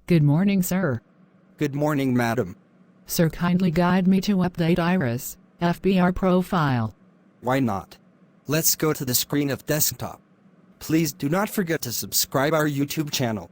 Good morning, sir. Good morning, madam. Sir, kindly guide me to update IRIS FBR profile. Why not? Let's go to the screen of desktop. Please do not forget to subscribe our YouTube channel.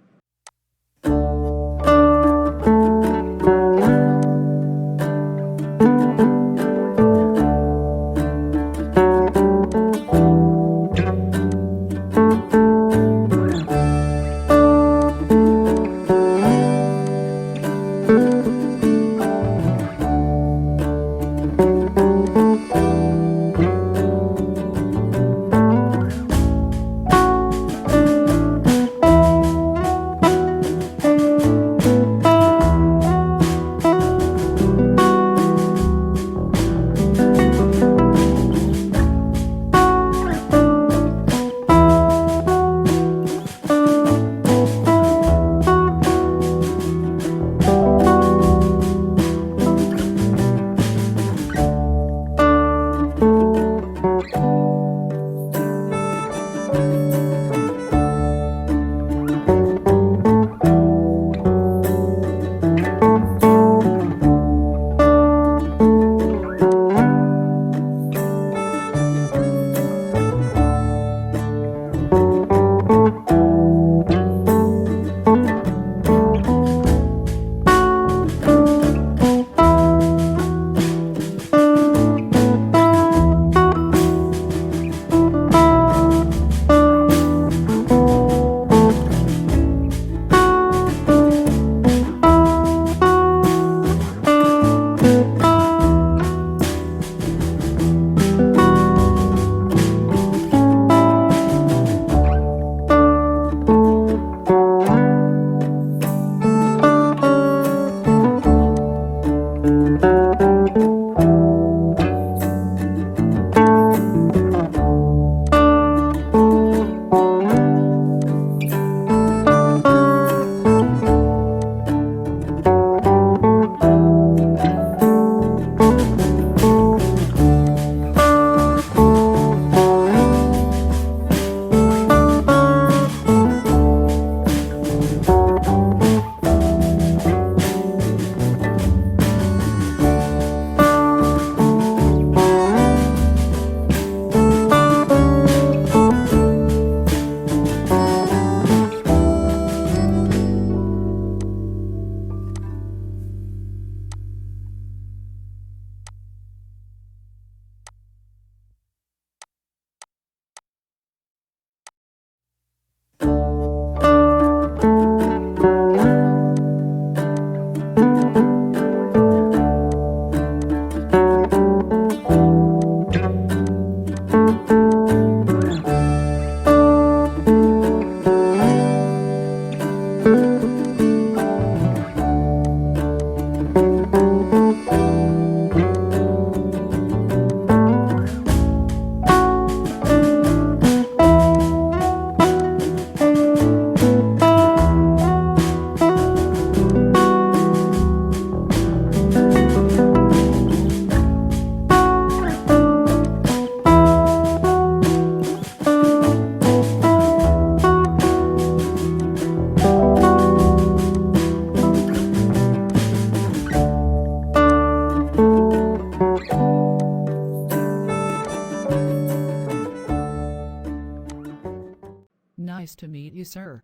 Nice to meet you, sir.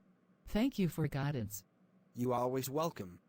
Thank you for guidance. You always welcome.